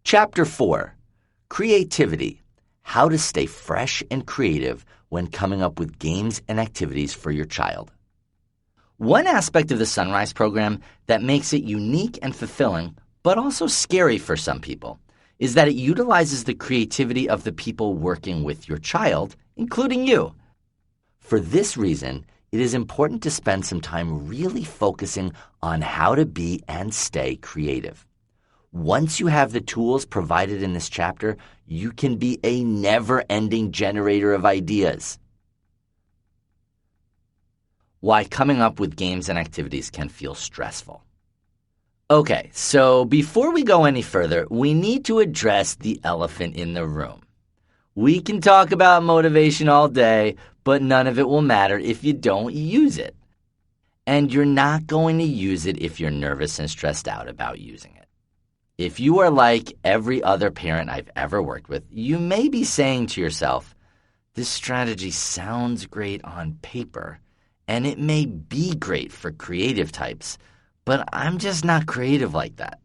Chapter 4, Creativity, How to Stay Fresh and Creative when Coming Up with Games and Activities for Your Child. One aspect of the Sunrise program that makes it unique and fulfilling, but also scary for some people, is that it utilizes the creativity of the people working with your child, including you. For this reason, it is important to spend some time really focusing on how to be and stay creative. Once you have the tools provided in this chapter, you can be a never-ending generator of ideas. Why coming up with games and activities can feel stressful. Okay, so before we go any further, we need to address the elephant in the room. We can talk about motivation all day, but none of it will matter if you don't use it. And you're not going to use it if you're nervous and stressed out about using it. If you are like every other parent I've ever worked with, you may be saying to yourself, this strategy sounds great on paper, and it may be great for creative types, but I'm just not creative like that.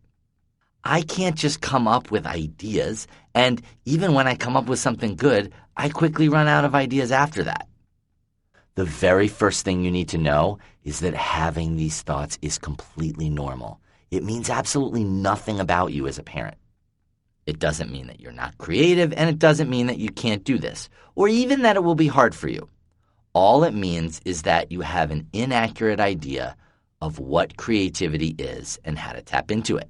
I can't just come up with ideas, and even when I come up with something good, I quickly run out of ideas after that. The very first thing you need to know is that having these thoughts is completely normal. It means absolutely nothing about you as a parent. It doesn't mean that you're not creative, and it doesn't mean that you can't do this, or even that it will be hard for you. All it means is that you have an inaccurate idea of what creativity is and how to tap into it.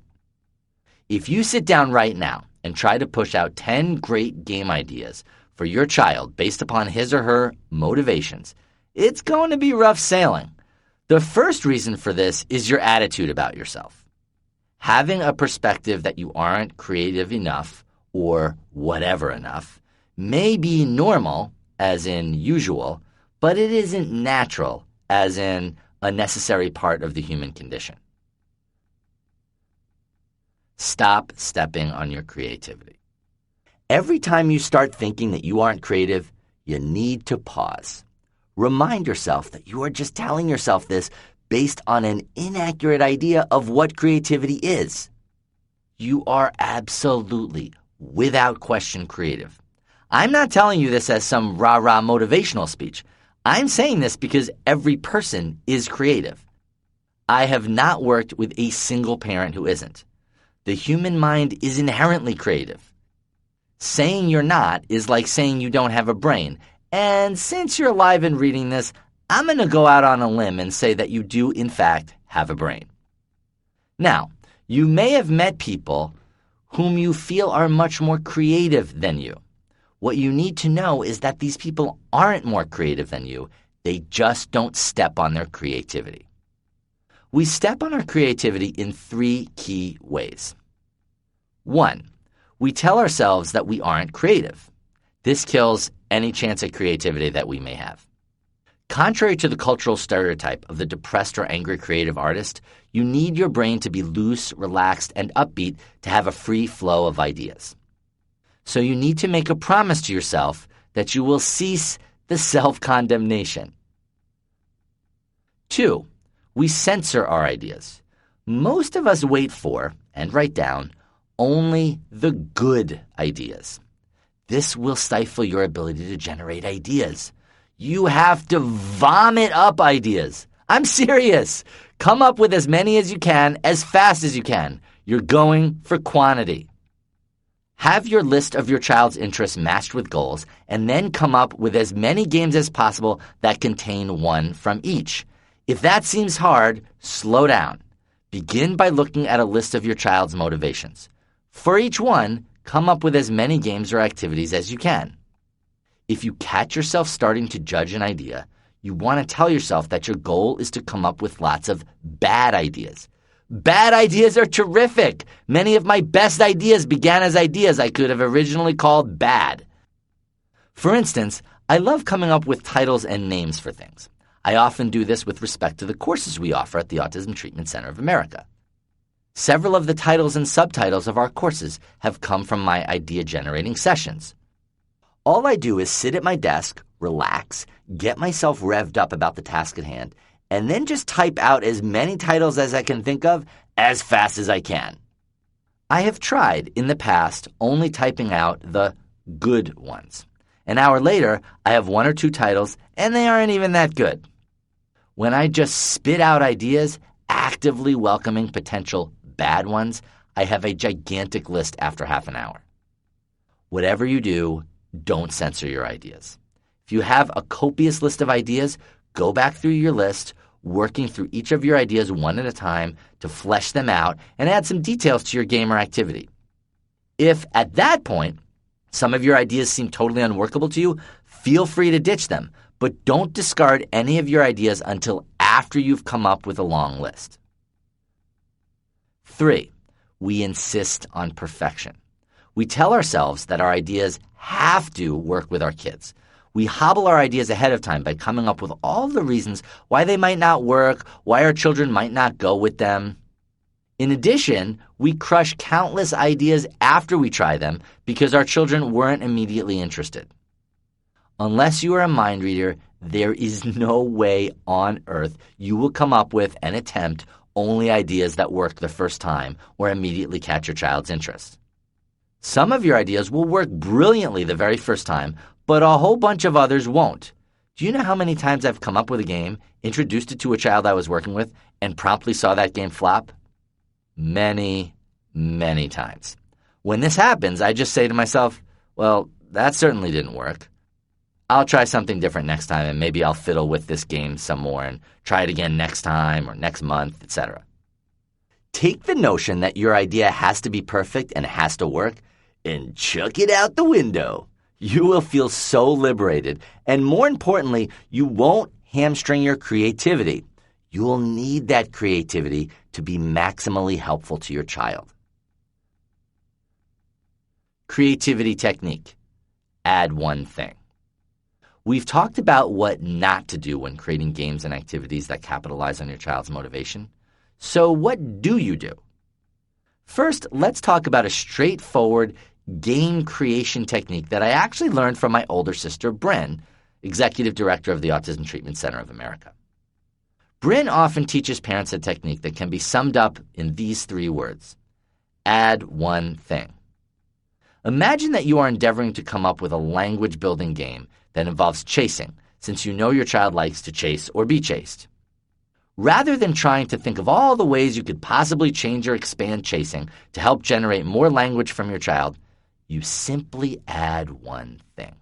If you sit down right now and try to push out 10 great game ideas for your child based upon his or her motivations, it's going to be rough sailing. The first reason for this is your attitude about yourself. Having a perspective that you aren't creative enough or whatever enough may be normal, as in usual, but it isn't natural, as in a necessary part of the human condition. Stop stepping on your creativity. Every time you start thinking that you aren't creative, you need to pause. Remind yourself that you are just telling yourself this based on an inaccurate idea of what creativity is. You are absolutely, without question, creative. I'm not telling you this as some rah-rah motivational speech. I'm saying this because every person is creative. I have not worked with a single parent who isn't. The human mind is inherently creative. Saying you're not is like saying you don't have a brain. And since you're alive and reading this, I'm going to go out on a limb and say that you do, in fact, have a brain. Now, you may have met people whom you feel are much more creative than you. What you need to know is that these people aren't more creative than you. They just don't step on their creativity. We step on our creativity in 3 key ways. 1, we tell ourselves that we aren't creative. This kills any chance at creativity that we may have. Contrary to the cultural stereotype of the depressed or angry creative artist, you need your brain to be loose, relaxed, and upbeat to have a free flow of ideas. So you need to make a promise to yourself that you will cease the self-condemnation. 2, we censor our ideas. Most of us wait for, and write down, only the good ideas. This will stifle your ability to generate ideas. You have to vomit up ideas. I'm serious. Come up with as many as you can, as fast as you can. You're going for quantity. Have your list of your child's interests matched with goals, and then come up with as many games as possible that contain one from each. If that seems hard, slow down. Begin by looking at a list of your child's motivations. For each one, come up with as many games or activities as you can. If you catch yourself starting to judge an idea, you want to tell yourself that your goal is to come up with lots of bad ideas. Bad ideas are terrific. Many of my best ideas began as ideas I could have originally called bad. For instance, I love coming up with titles and names for things. I often do this with respect to the courses we offer at the Autism Treatment Center of America. Several of the titles and subtitles of our courses have come from my idea-generating sessions. All I do is sit at my desk, relax, get myself revved up about the task at hand, and then just type out as many titles as I can think of as fast as I can. I have tried in the past only typing out the good ones. An hour later, I have one or two titles, and they aren't even that good. When I just spit out ideas, actively welcoming potential bad ones, I have a gigantic list after half an hour. Whatever you do, don't censor your ideas. If you have a copious list of ideas, go back through your list, working through each of your ideas one at a time to flesh them out and add some details to your game or activity. If, at that point, some of your ideas seem totally unworkable to you, feel free to ditch them, but don't discard any of your ideas until after you've come up with a long list. 3. We insist on perfection. We tell ourselves that our ideas have to work with our kids. We hobble our ideas ahead of time by coming up with all the reasons why they might not work, why our children might not go with them. In addition, we crush countless ideas after we try them because our children weren't immediately interested. Unless you are a mind reader, there is no way on earth you will come up with and attempt only ideas that work the first time or immediately catch your child's interest. Some of your ideas will work brilliantly the very first time, but a whole bunch of others won't. Do you know how many times I've come up with a game, introduced it to a child I was working with, and promptly saw that game flop? Many, many times. When this happens, I just say to myself, well, that certainly didn't work. I'll try something different next time, and maybe I'll fiddle with this game some more and try it again next time or next month, etc. Take the notion that your idea has to be perfect and has to work and chuck it out the window. You will feel so liberated, and more importantly, you won't hamstring your creativity. You will need that creativity to be maximally helpful to your child. Creativity technique. Add one thing. We've talked about what not to do when creating games and activities that capitalize on your child's motivation. So what do you do? First, let's talk about a straightforward game creation technique that I actually learned from my older sister, Bryn, Executive Director of the Autism Treatment Center of America. Bryn often teaches parents a technique that can be summed up in these 3 words. Add one thing. Imagine that you are endeavoring to come up with a language-building game that involves chasing, since you know your child likes to chase or be chased. Rather than trying to think of all the ways you could possibly change or expand chasing to help generate more language from your child, you simply add one thing.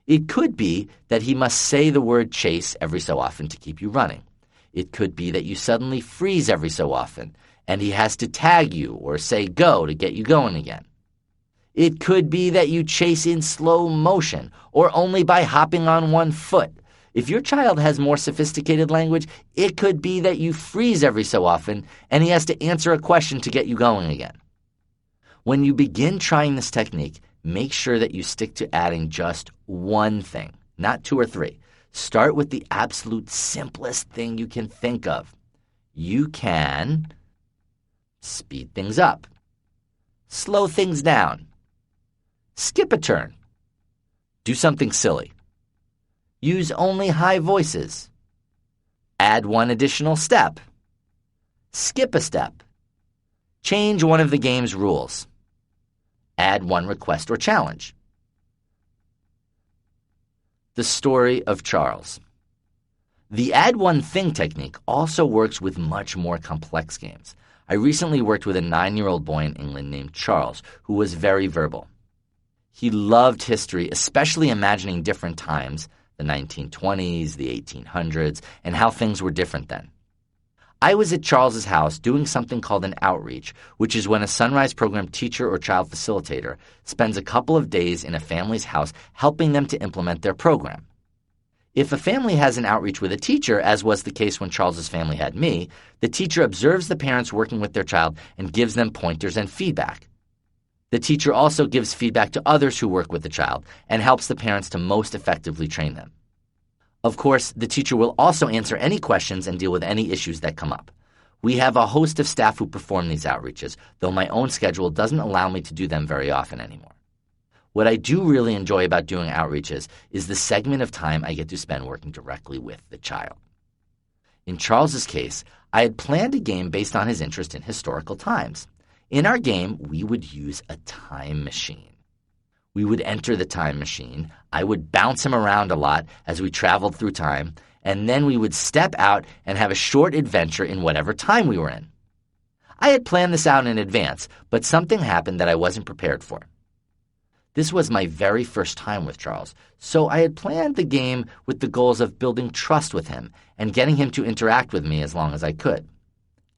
It could be that he must say the word chase every so often to keep you running. It could be that you suddenly freeze every so often, and he has to tag you or say go to get you going again. It could be that you chase in slow motion or only by hopping on one foot. If your child has more sophisticated language, it could be that you freeze every so often and he has to answer a question to get you going again. When you begin trying this technique, make sure that you stick to adding just one thing, not 2 or 3. Start with the absolute simplest thing you can think of. You can speed things up, slow things down, skip a turn, do something silly, use only high voices, add one additional step, skip a step, change one of the game's rules, add one request or challenge. The story of Charles. The add one thing technique also works with much more complex games. I recently worked with a 9-year-old boy in England named Charles who was very verbal. He loved history, especially imagining different times, the 1920s, the 1800s, and how things were different then. I was at Charles's house doing something called an outreach, which is when a Sunrise Program teacher or child facilitator spends a couple of days in a family's house helping them to implement their program. If a family has an outreach with a teacher, as was the case when Charles's family had me, the teacher observes the parents working with their child and gives them pointers and feedback. The teacher also gives feedback to others who work with the child and helps the parents to most effectively train them. Of course, the teacher will also answer any questions and deal with any issues that come up. We have a host of staff who perform these outreaches, though my own schedule doesn't allow me to do them very often anymore. What I do really enjoy about doing outreaches is the segment of time I get to spend working directly with the child. In Charles's case, I had planned a game based on his interest in historical times. In our game, we would use a time machine. We would enter the time machine. I would bounce him around a lot as we traveled through time, and then we would step out and have a short adventure in whatever time we were in. I had planned this out in advance, but something happened that I wasn't prepared for. This was my very first time with Charles, so I had planned the game with the goals of building trust with him and getting him to interact with me as long as I could.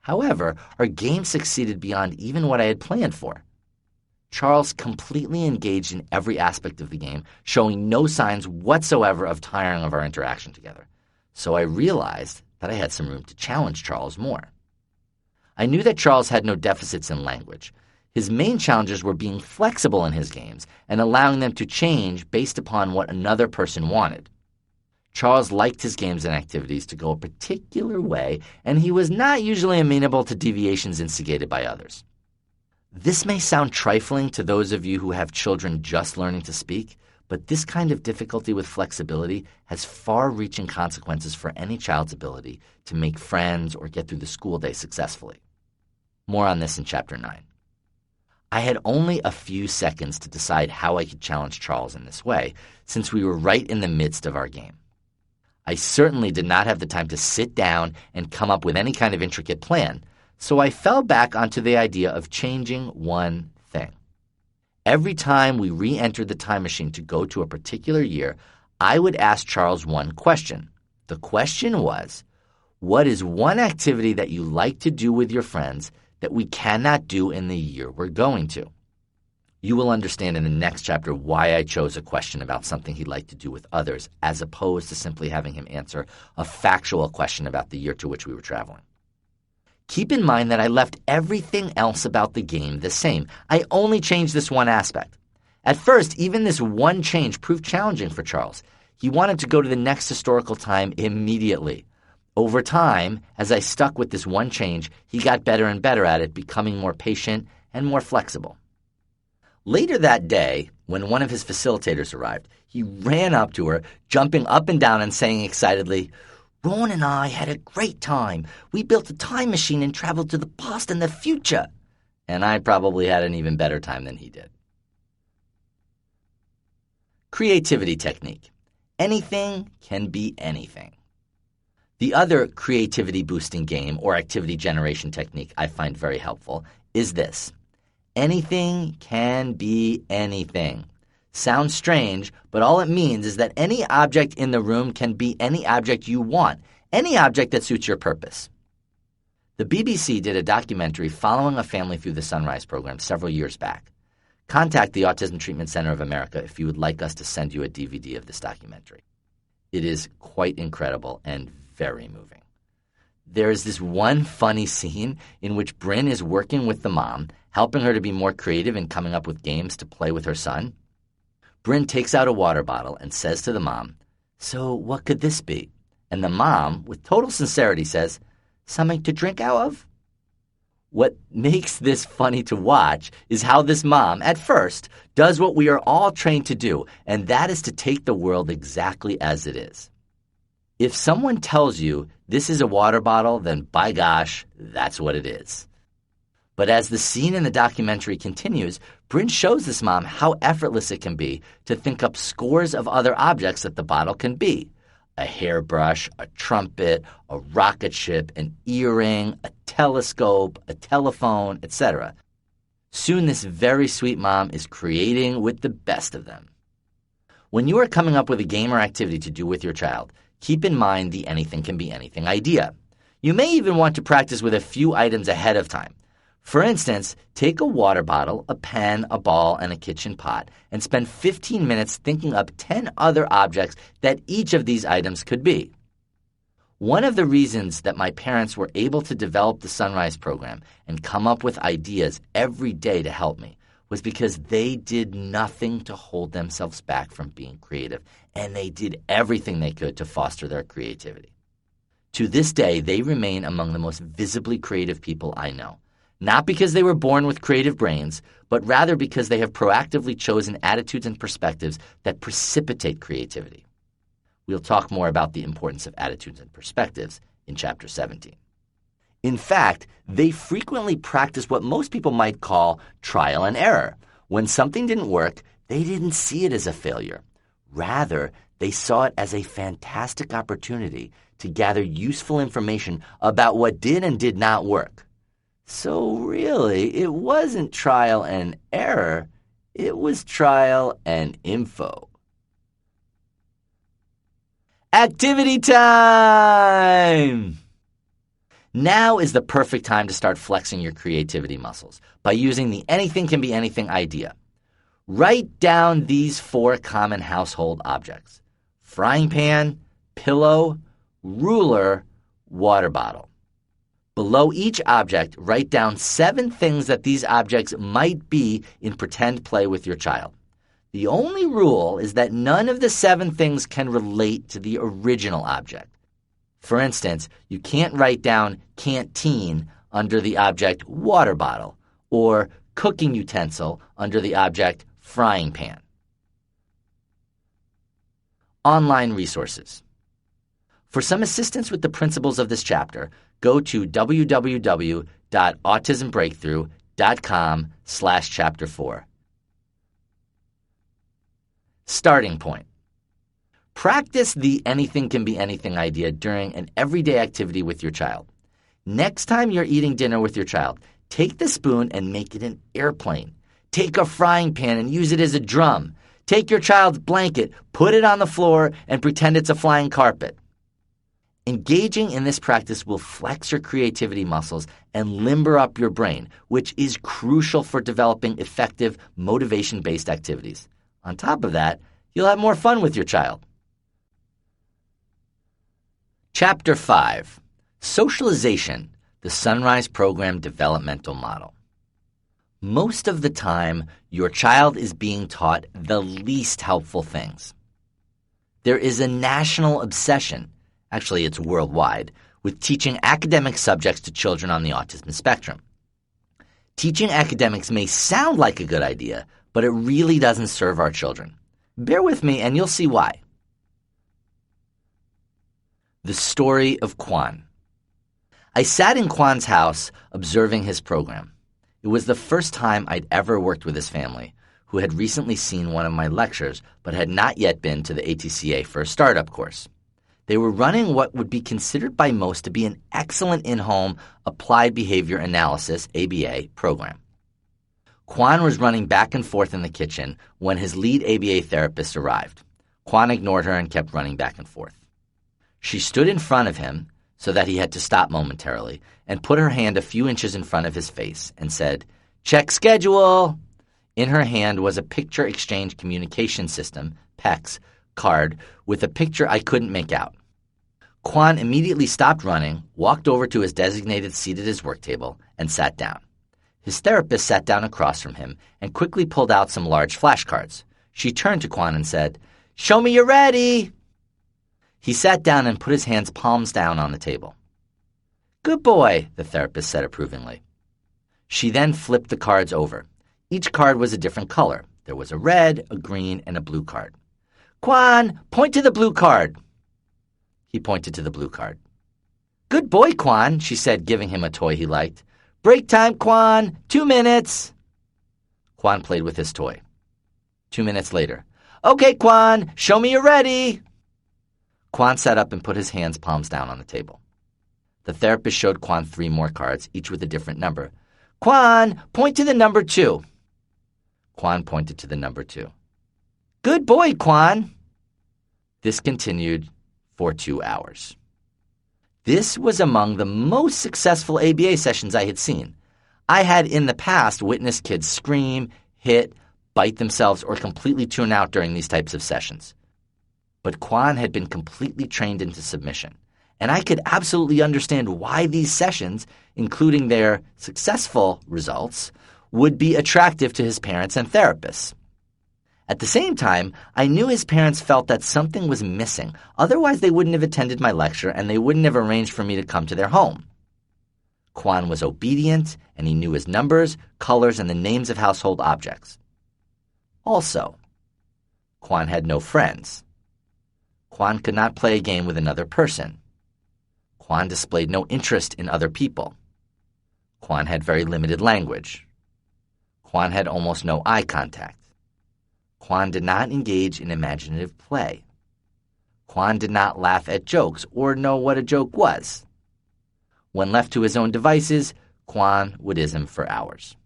However, our game succeeded beyond even what I had planned for. Charles completely engaged in every aspect of the game, showing no signs whatsoever of tiring of our interaction together. So I realized that I had some room to challenge Charles more. I knew that Charles had no deficits in language. His main challenges were being flexible in his games and allowing them to change based upon what another person wanted. Charles liked his games and activities to go a particular way, and he was not usually amenable to deviations instigated by others. This may sound trifling to those of you who have children just learning to speak, but this kind of difficulty with flexibility has far-reaching consequences for any child's ability to make friends or get through the school day successfully. More on this in Chapter 9. I had only a few seconds to decide how I could challenge Charles in this way, since we were right in the midst of our game. I certainly did not have the time to sit down and come up with any kind of intricate plan, so I fell back onto the idea of changing one thing. Every time we re-entered the time machine to go to a particular year, I would ask Charles one question. The question was, what is one activity that you like to do with your friends that we cannot do in the year we're going to? You will understand in the next chapter why I chose a question about something he'd like to do with others, as opposed to simply having him answer a factual question about the year to which we were traveling. Keep in mind that I left everything else about the game the same. I only changed this one aspect. At first, even this one change proved challenging for Charles. He wanted to go to the next historical time immediately. Over time, as I stuck with this one change, he got better and better at it, becoming more patient and more flexible. Later that day, when one of his facilitators arrived, he ran up to her, jumping up and down and saying excitedly, "Rawn and I had a great time. We built a time machine and traveled to the past and the future." And I probably had an even better time than he did. Creativity technique. Anything can be anything. The other creativity-boosting game or activity generation technique I find very helpful is this. Anything can be anything. Sounds strange, but all it means is that any object in the room can be any object you want, any object that suits your purpose. The BBC did a documentary following a family through the Sunrise program several years back. Contact the Autism Treatment Center of America if you would like us to send you a DVD of this documentary. It is quite incredible and very moving. There is this one funny scene in which Bryn is working with the mom, helping her to be more creative and coming up with games to play with her son. Bryn takes out a water bottle and says to the mom, "So what could this be?" And the mom, with total sincerity, says, "Something to drink out of?" What makes this funny to watch is how this mom, at first, does what we are all trained to do, and that is to take the world exactly as it is. If someone tells you this is a water bottle, then by gosh, that's what it is. But as the scene in the documentary continues, Bryn shows this mom how effortless it can be to think up scores of other objects that the bottle can be. A hairbrush, a trumpet, a rocket ship, an earring, a telescope, a telephone, etc. Soon this very sweet mom is creating with the best of them. When you are coming up with a game or activity to do with your child, keep in mind the anything can be anything idea. You may even want to practice with a few items ahead of time. For instance, take a water bottle, a pen, a ball, and a kitchen pot, and spend 15 minutes thinking up 10 other objects that each of these items could be. One of the reasons that my parents were able to develop the Sunrise program and come up with ideas every day to help me was because they did nothing to hold themselves back from being creative, and they did everything they could to foster their creativity. To this day, they remain among the most visibly creative people I know. Not because they were born with creative brains, but rather because they have proactively chosen attitudes and perspectives that precipitate creativity. We'll talk more about the importance of attitudes and perspectives in Chapter 17. In fact, they frequently practiced what most people might call trial and error. When something didn't work, they didn't see it as a failure. Rather, they saw it as a fantastic opportunity to gather useful information about what did and did not work. So really, it wasn't trial and error, it was trial and info. Activity time! Now is the perfect time to start flexing your creativity muscles by using the anything can be anything idea. Write down these 4 common household objects: frying pan, pillow, ruler, water bottle. Below each object, write down 7 things that these objects might be in pretend play with your child. The only rule is that none of the 7 things can relate to the original object. For instance, you can't write down canteen under the object water bottle or cooking utensil under the object frying pan. Online resources. For some assistance with the principles of this chapter, go to www.autismbreakthrough.com/chapter4. Starting point. Practice the anything can be anything idea during an everyday activity with your child. Next time you're eating dinner with your child, take the spoon and make it an airplane. Take a frying pan and use it as a drum. Take your child's blanket, put it on the floor, and pretend it's a flying carpet. Engaging in this practice will flex your creativity muscles and limber up your brain, which is crucial for developing effective motivation-based activities. On top of that, you'll have more fun with your child. Chapter 5, Socialization, the Sunrise Program Developmental Model. Most of the time, your child is being taught the least helpful things. There is a national obsession, actually it's worldwide, with teaching academic subjects to children on the autism spectrum. Teaching academics may sound like a good idea, but it really doesn't serve our children. Bear with me and you'll see why. The story of Kwan. I sat in Kwan's house observing his program. It was the first time I'd ever worked with his family, who had recently seen one of my lectures but had not yet been to the ATCA for a startup course. They were running what would be considered by most to be an excellent in-home applied behavior analysis, ABA, program. Kwan was running back and forth in the kitchen when his lead ABA therapist arrived. Kwan ignored her and kept running back and forth. She stood in front of him so that he had to stop momentarily and put her hand a few inches in front of his face and said, "Check schedule." In her hand was a picture exchange communication system, PEX, card with a picture I couldn't make out. Kwan immediately stopped running, walked over to his designated seat at his work table, and sat down. His therapist sat down across from him and quickly pulled out some large flashcards. She turned to Kwan and said, "Show me you're ready." He sat down and put his hands palms down on the table. "Good boy," the therapist said approvingly. She then flipped the cards over. Each card was a different color. There was a red, a green, and a blue card. "Kwan, point to the blue card." He pointed to the blue card. "Good boy, Kwan," she said, giving him a toy he liked. "Break time, Kwan. 2 minutes." Kwan played with his toy. 2 minutes later. "Okay, Kwan, show me you're ready." Kwan sat up and put his hands palms down on the table. The therapist showed Kwan 3 more cards, each with a different number. "Kwan, point to the number 2. Kwan pointed to the number 2. "Good boy, Kwan." This continued for 2 hours. This was among the most successful ABA sessions I had seen. I had in the past witnessed kids scream, hit, bite themselves, or completely tune out during these types of sessions. But Kwan had been completely trained into submission, and I could absolutely understand why these sessions, including their successful results, would be attractive to his parents and therapists. At the same time, I knew his parents felt that something was missing. Otherwise, they wouldn't have attended my lecture and they wouldn't have arranged for me to come to their home. Kwan was obedient, and he knew his numbers, colors, and the names of household objects. Also, Kwan had no friends. Kwan could not play a game with another person. Quan displayed no interest in other people. Quan had very limited language. Quan had almost no eye contact. Quan did not engage in imaginative play. Quan did not laugh at jokes or know what a joke was. When left to his own devices, Quan would ism for hours.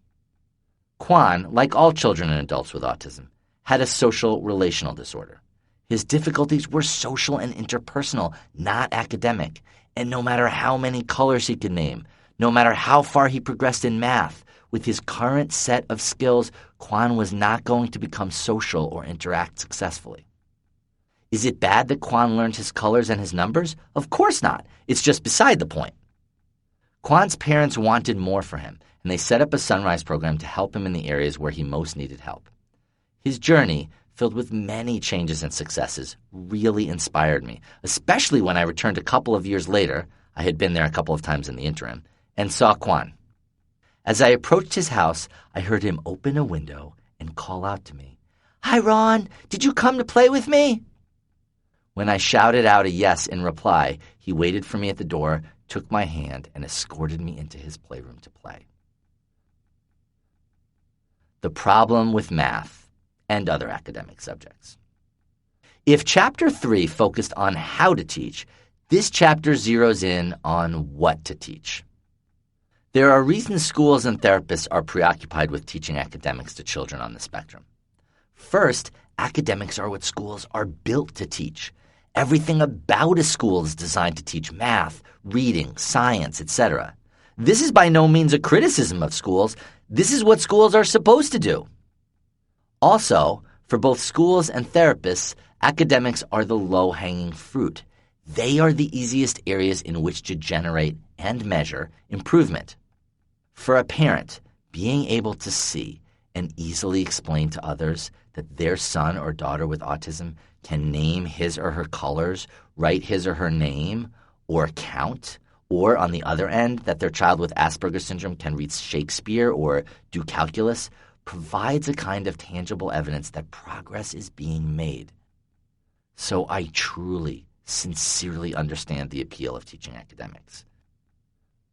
Quan, like all children and adults with autism, had a social relational disorder. His difficulties were social and interpersonal, not academic, and no matter how many colors he could name, no matter how far he progressed in math, with his current set of skills, Quan was not going to become social or interact successfully. Is it bad that Quan learned his colors and his numbers? Of course not. It's just beside the point. Quan's parents wanted more for him, and they set up a Sunrise program to help him in the areas where he most needed help. His journey, filled with many changes and successes, really inspired me, especially when I returned a couple of years later — I had been there a couple of times in the interim — and saw Quan. As I approached his house, I heard him open a window and call out to me, "Hi, Ron, did you come to play with me?" When I shouted out a yes in reply, he waited for me at the door, took my hand, and escorted me into his playroom to play. The problem with math and other academic subjects. If Chapter 3 focused on how to teach, this chapter zeroes in on what to teach. There are reasons schools and therapists are preoccupied with teaching academics to children on the spectrum. First, academics are what schools are built to teach. Everything about a school is designed to teach math, reading, science, etc. This is by no means a criticism of schools. This is what schools are supposed to do. Also, for both schools and therapists, academics are the low-hanging fruit. They are the easiest areas in which to generate and measure improvement. For a parent, being able to see and easily explain to others that their son or daughter with autism can name his or her colors, write his or her name, or count, or on the other end, that their child with Asperger's syndrome can read Shakespeare or do calculus, provides a kind of tangible evidence that progress is being made. So I truly, sincerely understand the appeal of teaching academics.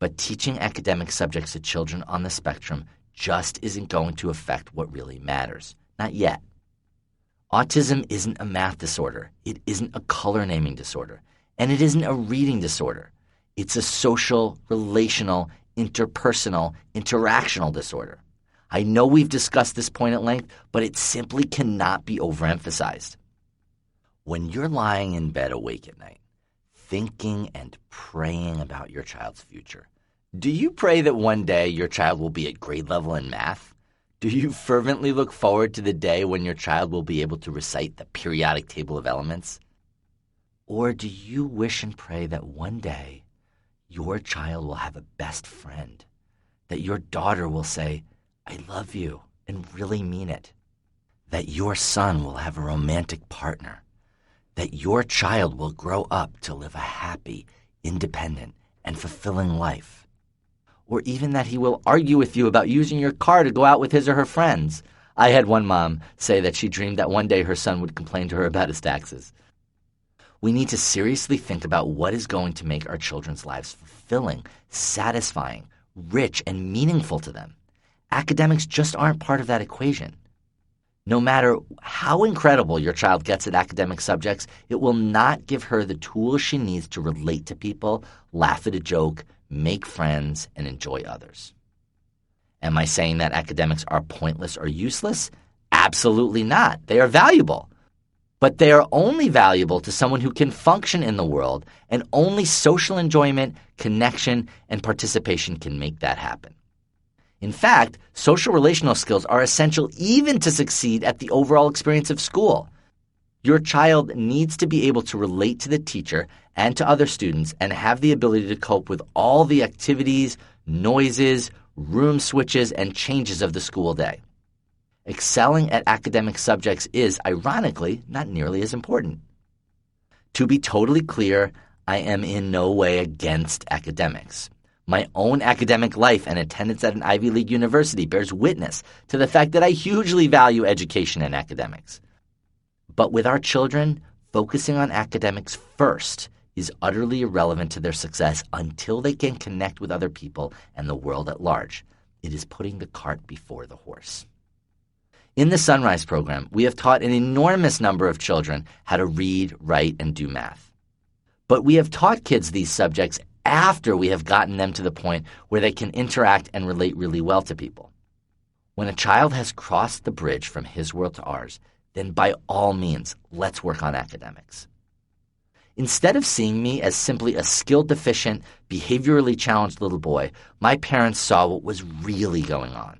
But teaching academic subjects to children on the spectrum just isn't going to affect what really matters. Not yet. Autism isn't a math disorder. It isn't a color naming disorder. And it isn't a reading disorder. It's a social, relational, interpersonal, interactional disorder. I know we've discussed this point at length, but it simply cannot be overemphasized. When you're lying in bed awake at night, thinking and praying about your child's future, do you pray that one day your child will be at grade level in math? Do you fervently look forward to the day when your child will be able to recite the periodic table of elements? Or do you wish and pray that one day your child will have a best friend, that your daughter will say, "I love you," and really mean it, that your son will have a romantic partner, that your child will grow up to live a happy, independent, and fulfilling life, or even that he will argue with you about using your car to go out with his or her friends? I had one mom say that she dreamed that one day her son would complain to her about his taxes. We need to seriously think about what is going to make our children's lives fulfilling, satisfying, rich, and meaningful to them. Academics just aren't part of that equation. No matter how incredible your child gets at academic subjects, it will not give her the tools she needs to relate to people, laugh at a joke, make friends, and enjoy others. Am I saying that academics are pointless or useless? Absolutely not. They are valuable. But they are only valuable to someone who can function in the world, and only social enjoyment, connection, and participation can make that happen. In fact, social relational skills are essential even to succeed at the overall experience of school. Your child needs to be able to relate to the teacher and to other students and have the ability to cope with all the activities, noises, room switches, and changes of the school day. Excelling at academic subjects is, ironically, not nearly as important. To be totally clear, I am in no way against academics. My own academic life and attendance at an Ivy League university bears witness to the fact that I hugely value education and academics. But with our children, focusing on academics first is utterly irrelevant to their success until they can connect with other people and the world at large. It is putting the cart before the horse. In the Sunrise program, we have taught an enormous number of children how to read, write, and do math. But we have taught kids these subjects after we have gotten them to the point where they can interact and relate really well to people. When a child has crossed the bridge from his world to ours, then by all means, let's work on academics. Instead of seeing me as simply a skill-deficient, behaviorally challenged little boy, my parents saw what was really going on.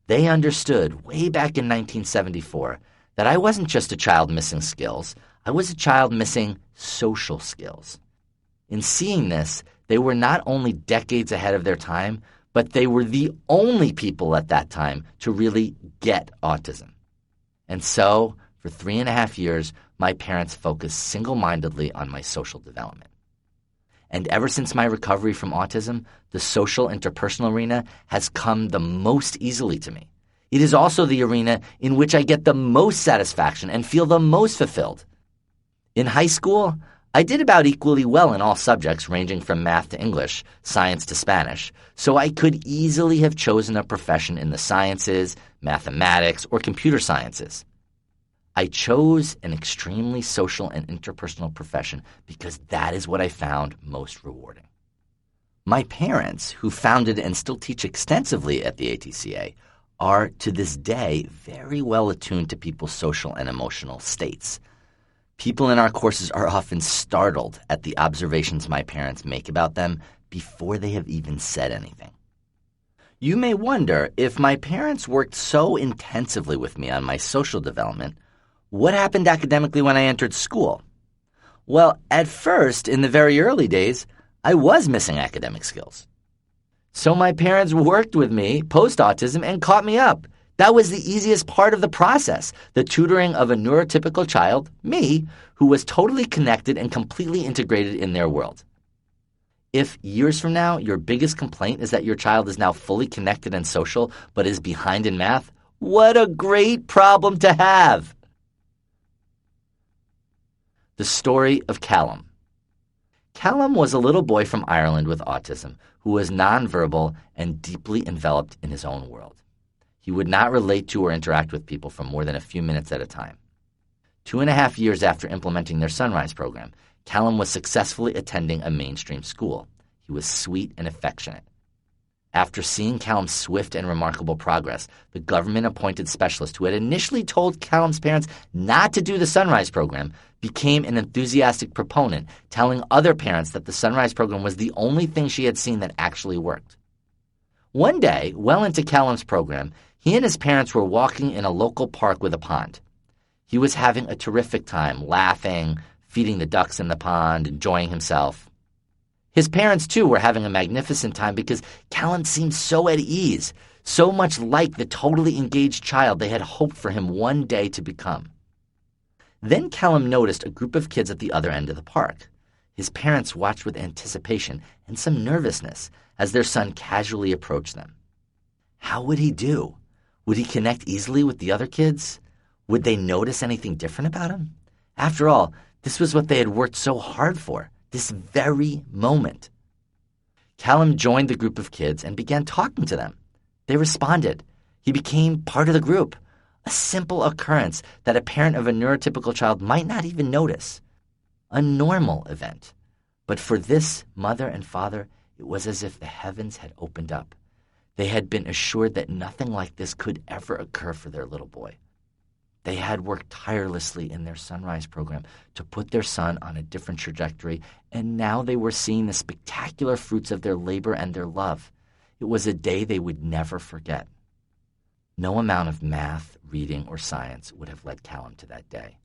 They understood way back in 1974 that I wasn't just a child missing skills, I was a child missing social skills. In seeing this, they were not only decades ahead of their time, but they were the only people at that time to really get autism. And so, for 3.5 years, my parents focused single-mindedly on my social development. And ever since my recovery from autism, the social interpersonal arena has come the most easily to me. It is also the arena in which I get the most satisfaction and feel the most fulfilled. In high school, I did about equally well in all subjects ranging from math to English, science to Spanish, so I could easily have chosen a profession in the sciences, mathematics, or computer sciences. I chose an extremely social and interpersonal profession because that is what I found most rewarding. My parents, who founded and still teach extensively at the ATCA, are to this day very well attuned to people's social and emotional states. People in our courses are often startled at the observations my parents make about them before they have even said anything. You may wonder, if my parents worked so intensively with me on my social development, what happened academically when I entered school? Well, at first, in the very early days, I was missing academic skills. So my parents worked with me post-autism and caught me up. That was the easiest part of the process, the tutoring of a neurotypical child, me, who was totally connected and completely integrated in their world. If years from now your biggest complaint is that your child is now fully connected and social but is behind in math, what a great problem to have! The story of Callum. Callum was a little boy from Ireland with autism who was nonverbal and deeply enveloped in his own world. He would not relate to or interact with people for more than a few minutes at a time. 2.5 years after implementing their Sunrise program, Callum was successfully attending a mainstream school. He was sweet and affectionate. After seeing Callum's swift and remarkable progress, the government-appointed specialist who had initially told Callum's parents not to do the Sunrise program became an enthusiastic proponent, telling other parents that the Sunrise program was the only thing she had seen that actually worked. One day, well into Callum's program, he and his parents were walking in a local park with a pond. He was having a terrific time, laughing, feeding the ducks in the pond, enjoying himself. His parents, too, were having a magnificent time because Callum seemed so at ease, so much like the totally engaged child they had hoped for him one day to become. Then Callum noticed a group of kids at the other end of the park. His parents watched with anticipation and some nervousness as their son casually approached them. How would he do? Would he connect easily with the other kids? Would they notice anything different about him? After all, this was what they had worked so hard for, this very moment. Callum joined the group of kids and began talking to them. They responded. He became part of the group, a simple occurrence that a parent of a neurotypical child might not even notice. A normal event. But for this mother and father, it was as if the heavens had opened up. They had been assured that nothing like this could ever occur for their little boy. They had worked tirelessly in their Sunrise program to put their son on a different trajectory, and now they were seeing the spectacular fruits of their labor and their love. It was a day they would never forget. No amount of math, reading, or science would have led Callum to that day.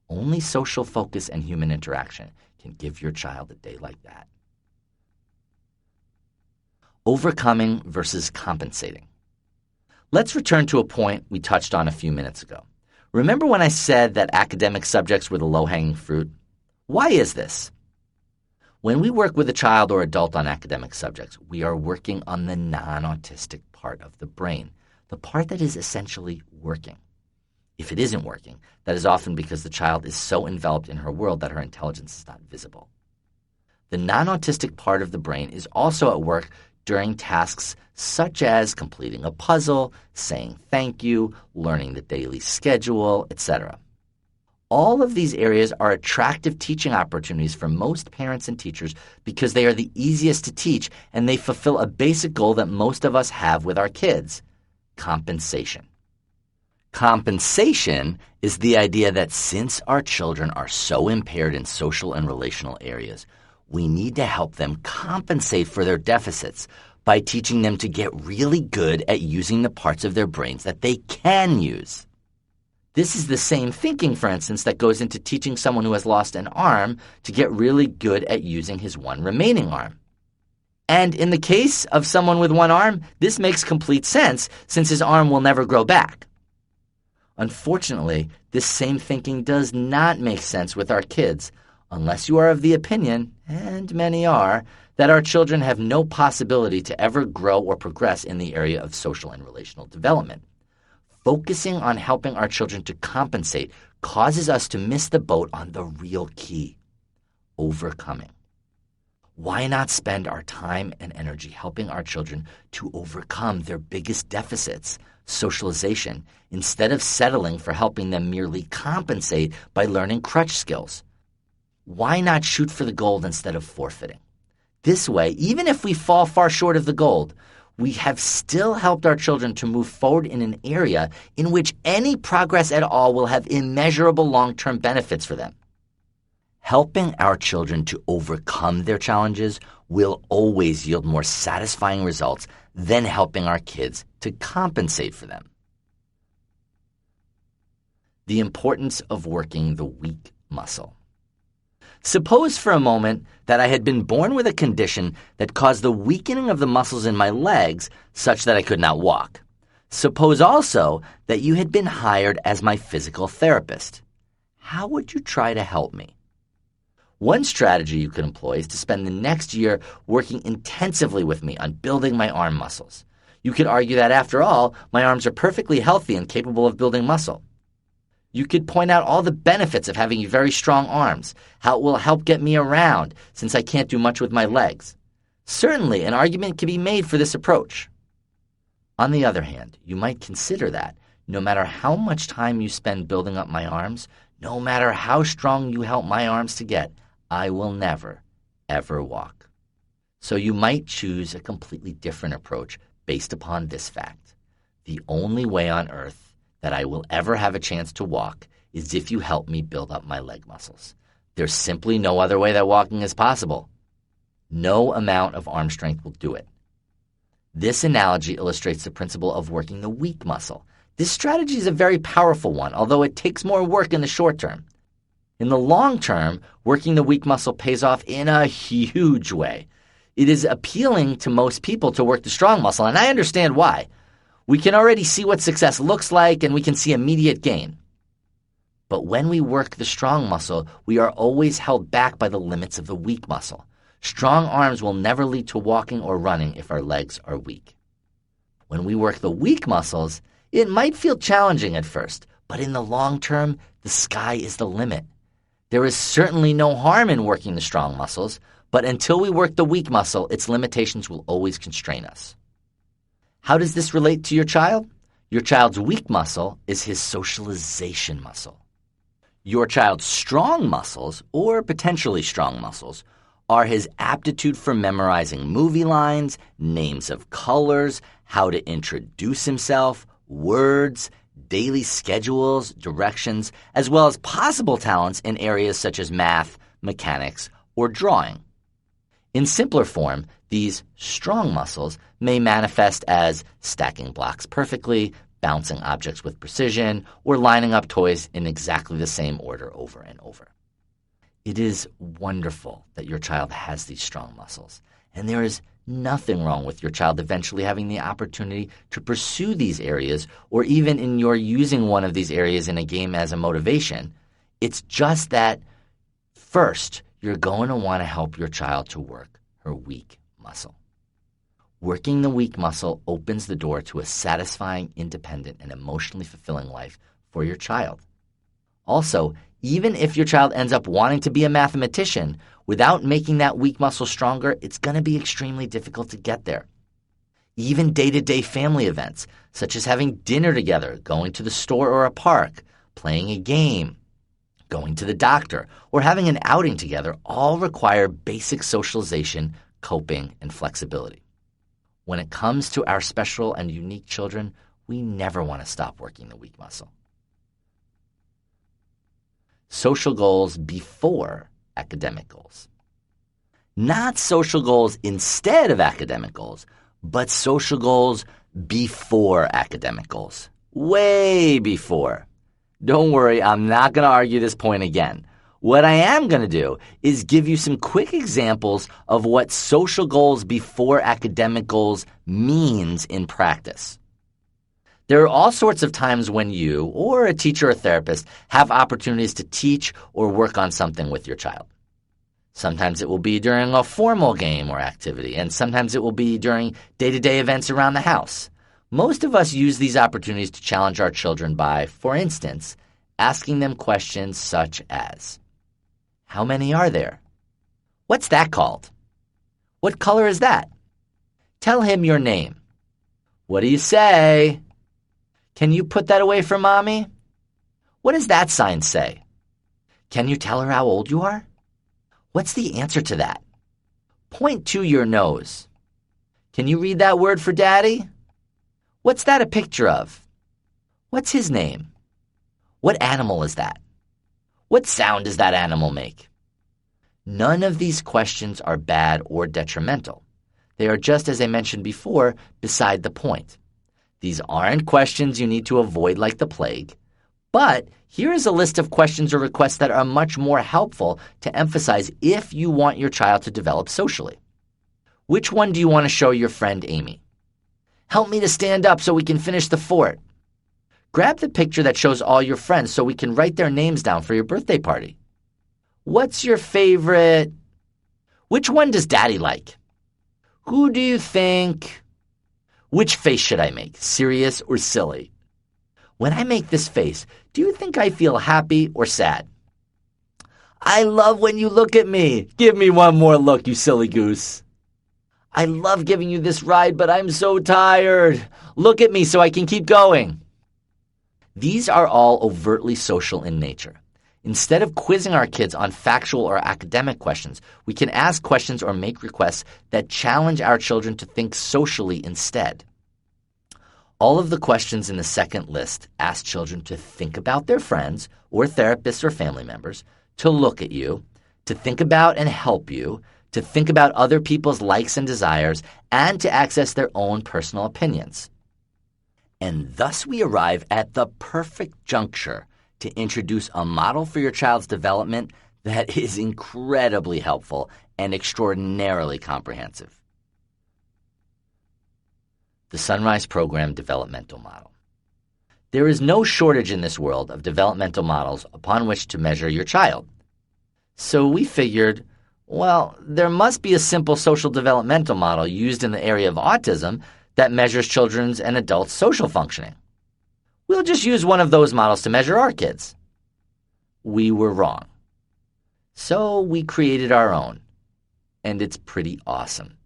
Only social focus and human interaction can give your child a day like that. Overcoming versus compensating. Let's return to a point we touched on a few minutes ago. Remember when I said that academic subjects were the low-hanging fruit? Why is this? When we work with a child or adult on academic subjects, we are working on the non-autistic part of the brain, the part that is essentially working. If it isn't working, that is often because the child is so enveloped in her world that her intelligence is not visible. The non-autistic part of the brain is also at work during tasks such as completing a puzzle, saying thank you, learning the daily schedule, etc. All of these areas are attractive teaching opportunities for most parents and teachers because they are the easiest to teach and they fulfill a basic goal that most of us have with our kids: compensation. Compensation is the idea that since our children are so impaired in social and relational areas, we need to help them compensate for their deficits by teaching them to get really good at using the parts of their brains that they can use. This is the same thinking, for instance, that goes into teaching someone who has lost an arm to get really good at using his one remaining arm. And in the case of someone with one arm, this makes complete sense since his arm will never grow back. Unfortunately, this same thinking does not make sense with our kids unless you are of the opinion, and many are, that our children have no possibility to ever grow or progress in the area of social and relational development. Focusing on helping our children to compensate causes us to miss the boat on the real key: overcoming. Why not spend our time and energy helping our children to overcome their biggest deficits, socialization, instead of settling for helping them merely compensate by learning crutch skills? Why not shoot for the gold instead of forfeiting? This way, even if we fall far short of the gold, we have still helped our children to move forward in an area in which any progress at all will have immeasurable long-term benefits for them. Helping our children to overcome their challenges will always yield more satisfying results than helping our kids to compensate for them. The importance of working the weak muscle. Suppose for a moment that I had been born with a condition that caused the weakening of the muscles in my legs such that I could not walk. Suppose also that you had been hired as my physical therapist. How would you try to help me? One strategy you could employ is to spend the next year working intensively with me on building my arm muscles. You could argue that, after all, my arms are perfectly healthy and capable of building muscle. You could point out all the benefits of having very strong arms, how it will help get me around since I can't do much with my legs. Certainly, an argument can be made for this approach. On the other hand, you might consider that no matter how much time you spend building up my arms, no matter how strong you help my arms to get, I will never, ever walk. So you might choose a completely different approach based upon this fact: the only way on earth that I will ever have a chance to walk is if you help me build up my leg muscles. There's simply no other way that walking is possible. No amount of arm strength will do it. This analogy illustrates the principle of working the weak muscle. This strategy is a very powerful one, although it takes more work in the short term. In the long term, working the weak muscle pays off in a huge way. It is appealing to most people to work the strong muscle, and I understand why. We can already see what success looks like, and we can see immediate gain. But when we work the strong muscle, we are always held back by the limits of the weak muscle. Strong arms will never lead to walking or running if our legs are weak. When we work the weak muscles, it might feel challenging at first, but in the long term, the sky is the limit. There is certainly no harm in working the strong muscles, but until we work the weak muscle, its limitations will always constrain us. How does this relate to your child? Your child's weak muscle is his socialization muscle. Your child's strong muscles, or potentially strong muscles, are his aptitude for memorizing movie lines, names of colors, how to introduce himself, words, daily schedules, directions, as well as possible talents in areas such as math, mechanics, or drawing. In simpler form, these strong muscles may manifest as stacking blocks perfectly, bouncing objects with precision, or lining up toys in exactly the same order over and over. It is wonderful that your child has these strong muscles, and there is nothing wrong with your child eventually having the opportunity to pursue these areas, or even in your using one of these areas in a game as a motivation. It's just that, first, you're going to want to help your child to work her weak muscle. Working the weak muscle opens the door to a satisfying, independent, and emotionally fulfilling life for your child. Also, even if your child ends up wanting to be a mathematician, without making that weak muscle stronger, it's going to be extremely difficult to get there. Even day-to-day family events, such as having dinner together, going to the store or a park, playing a game, going to the doctor, or having an outing together, all require basic socialization, coping, and flexibility. When it comes to our special and unique children, we never want to stop working the weak muscle. Social goals before academic goals. Not social goals instead of academic goals, but social goals before academic goals. Way before. Don't worry, I'm not going to argue this point again. What I am going to do is give you some quick examples of what social goals before academic goals means in practice. There are all sorts of times when you, or a teacher or therapist, have opportunities to teach or work on something with your child. Sometimes it will be during a formal game or activity, and sometimes it will be during day-to-day events around the house. Most of us use these opportunities to challenge our children by, for instance, asking them questions such as, how many are there? What's that called? What color is that? Tell him your name. What do you say? Can you put that away for Mommy? What does that sign say? Can you tell her how old you are? What's the answer to that? Point to your nose. Can you read that word for Daddy? What's that a picture of? What's his name? What animal is that? What sound does that animal make? None of these questions are bad or detrimental. They are just, as I mentioned before, beside the point. These aren't questions you need to avoid like the plague. But here is a list of questions or requests that are much more helpful to emphasize if you want your child to develop socially. Which one do you want to show your friend Amy? Help me to stand up so we can finish the fort. Grab the picture that shows all your friends so we can write their names down for your birthday party. What's your favorite? Which one does Daddy like? Who do you think? Which face should I make, serious or silly? When I make this face, do you think I feel happy or sad? I love when you look at me. Give me one more look, you silly goose. I love giving you this ride, but I'm so tired. Look at me so I can keep going. These are all overtly social in nature. Instead of quizzing our kids on factual or academic questions, we can ask questions or make requests that challenge our children to think socially instead. All of the questions in the second list ask children to think about their friends or therapists or family members, to look at you, to think about and help you, to think about other people's likes and desires, and to access their own personal opinions. And thus we arrive at the perfect juncture to introduce a model for your child's development that is incredibly helpful and extraordinarily comprehensive. The Sunrise Program Developmental Model. There is no shortage in this world of developmental models upon which to measure your child. So we figured, well, there must be a simple social developmental model used in the area of autism that measures children's and adults' social functioning. We'll just use one of those models to measure our kids. We were wrong. So we created our own, and it's pretty awesome.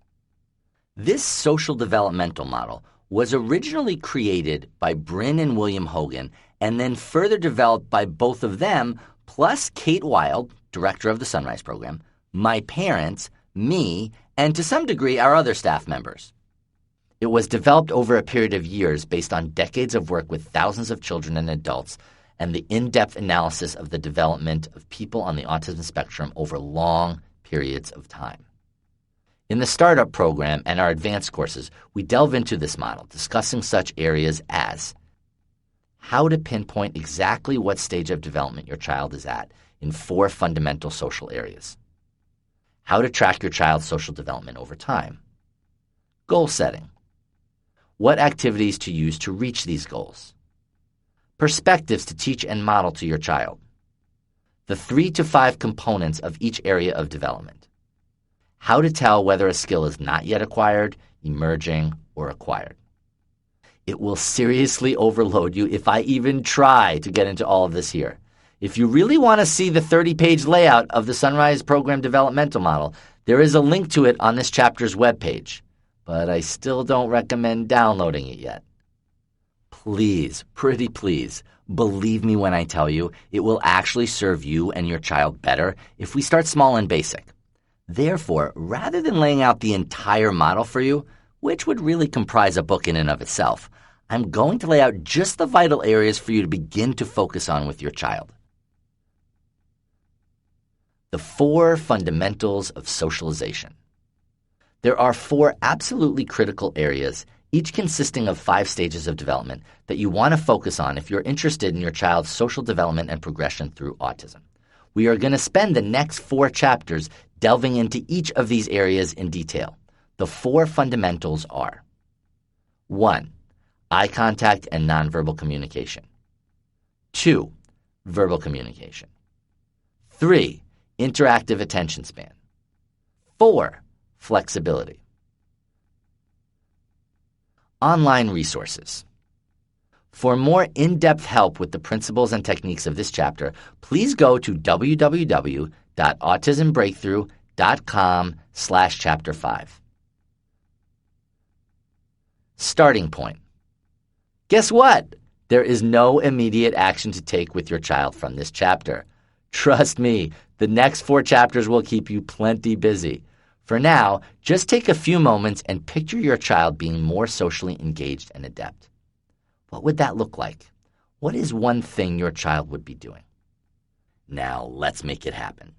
This social developmental model was originally created by Bryn and William Hogan and then further developed by both of them, plus Kate Wild, director of the Sunrise Program, my parents, me, and to some degree our other staff members. It was developed over a period of years based on decades of work with thousands of children and adults and the in-depth analysis of the development of people on the autism spectrum over long periods of time. In the startup program and our advanced courses, we delve into this model, discussing such areas as how to pinpoint exactly what stage of development your child is at in 4 fundamental social areas, how to track your child's social development over time, goal setting, what activities to use to reach these goals, perspectives to teach and model to your child, the 3 to 5 components of each area of development, how to tell whether a skill is not yet acquired, emerging, or acquired. It will seriously overload you if I even try to get into all of this here. If you really want to see the 30-page layout of the Sunrise Program Developmental Model, there is a link to it on this chapter's webpage, but I still don't recommend downloading it yet. Please, pretty please, believe me when I tell you it will actually serve you and your child better if we start small and basic. Therefore, rather than laying out the entire model for you, which would really comprise a book in and of itself, I'm going to lay out just the vital areas for you to begin to focus on with your child. The 4 fundamentals of socialization. There are 4 absolutely critical areas, each consisting of 5 stages of development, that you want to focus on if you're interested in your child's social development and progression through autism. We are going to spend the next 4 chapters delving into each of these areas in detail. The 4 fundamentals are: 1. Eye contact and nonverbal communication. 2. Verbal communication. 3. Interactive attention span. 4. Flexibility. Online resources. For more in-depth help with the principles and techniques of this chapter, please go to www.autismbreakthrough.com/chapter 5. Starting point. Guess what? There is no immediate action to take with your child from this chapter. Trust me, the next 4 chapters will keep you plenty busy. For now, just take a few moments and picture your child being more socially engaged and adept. What would that look like? What is one thing your child would be doing? Now, let's make it happen.